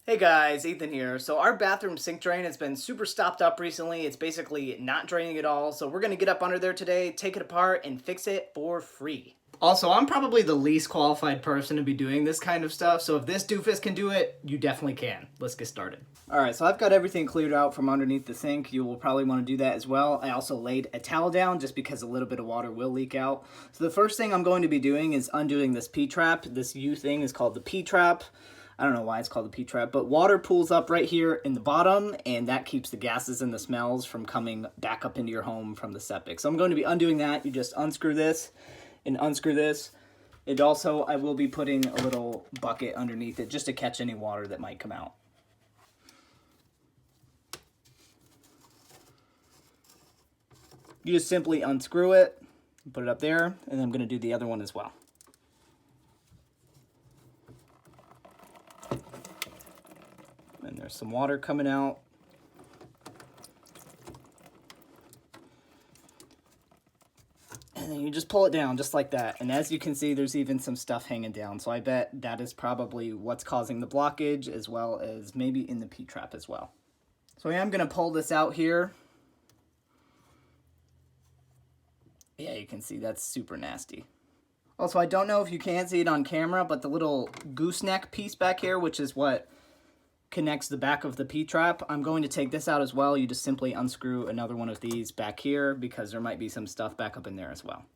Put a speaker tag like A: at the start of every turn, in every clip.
A: Hey guys, Ethan here. So our bathroom sink drain has been super stopped up recently. It's basically not draining at all. So we're going to get up under there today, take it apart, and fix it for free. Also, I'm probably the least qualified person to be doing this kind of stuff. So if this doofus can do it, you definitely can. Let's get started. Alright, so I've got everything cleared out from underneath the sink. You will probably want to do that as well. I also laid a towel down just because a little bit of water will leak out. So the first thing I'm going to be doing is undoing this P-trap. This U thing is called the P-trap. I don't know why it's called the P-trap, but water pools up right here in the bottom, and that keeps the gases and the smells from coming back up into your home from the septic. So I'm going to be undoing that. You just unscrew this and unscrew this. And also, I will be putting a little bucket underneath it just to catch any water that might come out. You just simply unscrew it, put it up there, and I'm going to do the other one as well. And there's some water coming out. And then you just pull it down just like that. And as you can see, there's even some stuff hanging down. So I bet that is probably what's causing the blockage, as well as maybe in the P-trap as well. So I am going to pull this out here. Yeah, you can see that's super nasty. Also, I don't know if you can see it on camera, but the little gooseneck piece back here, which is what connects the back of the P-trap, I'm going to take this out as well. You just simply unscrew another one of these back here because there might be some stuff back up in there as well.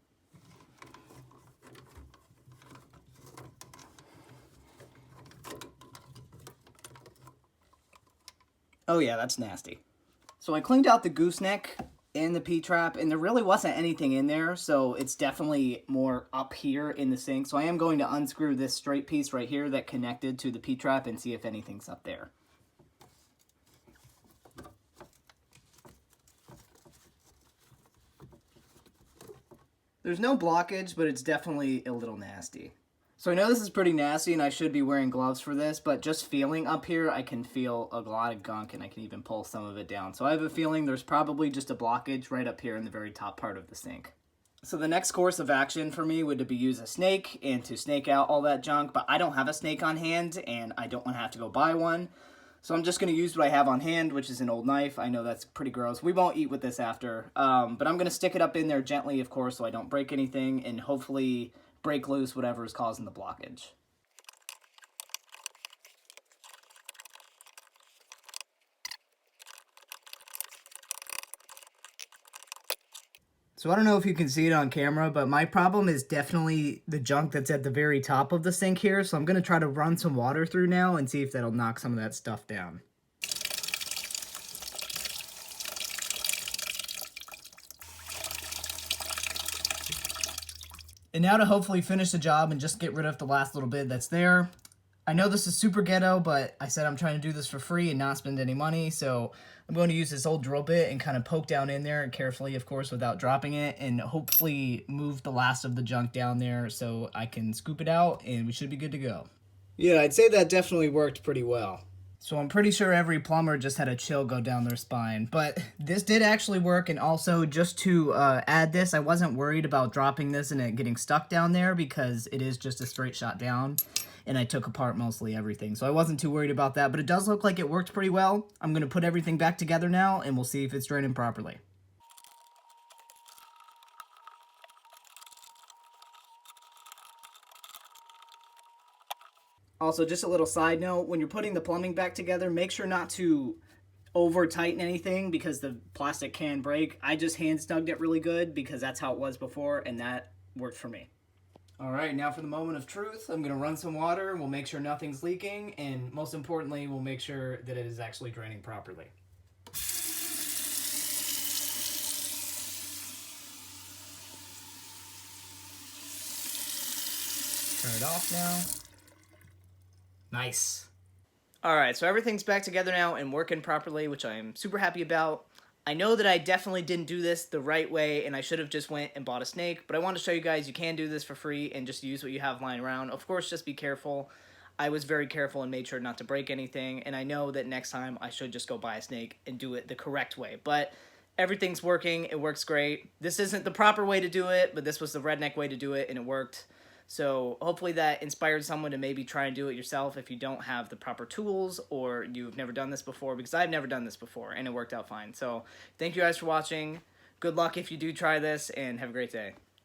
A: Oh yeah, that's nasty. So I cleaned out the gooseneck in the P-trap, and there really wasn't anything in there, so it's definitely more up here in the sink. So I am going to unscrew this straight piece right here that connected to the P-trap and see if anything's up there. There's no blockage, but it's definitely a little nasty. So I know this is pretty nasty and I should be wearing gloves for this, but just feeling up here, I can feel a lot of gunk and I can even pull some of it down. So I have a feeling there's probably just a blockage right up here in the very top part of the sink. So the next course of action for me would be use a snake and to snake out all that junk, but I don't have a snake on hand and I don't want to have to go buy one. So I'm just going to use what I have on hand, which is an old knife. I know that's pretty gross. We won't eat with this after, but I'm going to stick it up in there gently, of course, so I don't break anything and hopefully break loose whatever is causing the blockage. So I don't know if you can see it on camera, but my problem is definitely the junk that's at the very top of the sink here. So I'm going to try to run some water through now and see if that'll knock some of that stuff down. And now to hopefully finish the job and just get rid of the last little bit that's there. I know this is super ghetto, but I said I'm trying to do this for free and not spend any money, so I'm going to use this old drill bit and kind of poke down in there carefully, of course, without dropping it, and hopefully move the last of the junk down there so I can scoop it out, and we should be good to go. Yeah, I'd say that definitely worked pretty well. So I'm pretty sure every plumber just had a chill go down their spine. But this did actually work, and also just to add this, I wasn't worried about dropping this and it getting stuck down there because it is just a straight shot down, and I took apart mostly everything. So I wasn't too worried about that, but it does look like it worked pretty well. I'm going to put everything back together now, and we'll see if it's draining properly. Also, just a little side note, when you're putting the plumbing back together, make sure not to over tighten anything because the plastic can break. I just hand snugged it really good because that's how it was before, and that worked for me. All right, now for the moment of truth. I'm going to run some water. We'll make sure nothing's leaking, and most importantly, we'll make sure that it is actually draining properly. Turn it off now. Nice. Alright, so everything's back together now and working properly, which I'm super happy about. I know that I definitely didn't do this the right way, and I should have just went and bought a snake, but I want to show you guys you can do this for free and just use what you have lying around. Of course, just be careful. I was very careful and made sure not to break anything, and I know that next time I should just go buy a snake and do it the correct way. But everything's working. It works great. This isn't the proper way to do it, but this was the redneck way to do it, and it worked. So hopefully that inspired someone to maybe try and do it yourself if you don't have the proper tools or you've never done this before, because I've never done this before and it worked out fine. So thank you guys for watching. Good luck if you do try this, and have a great day.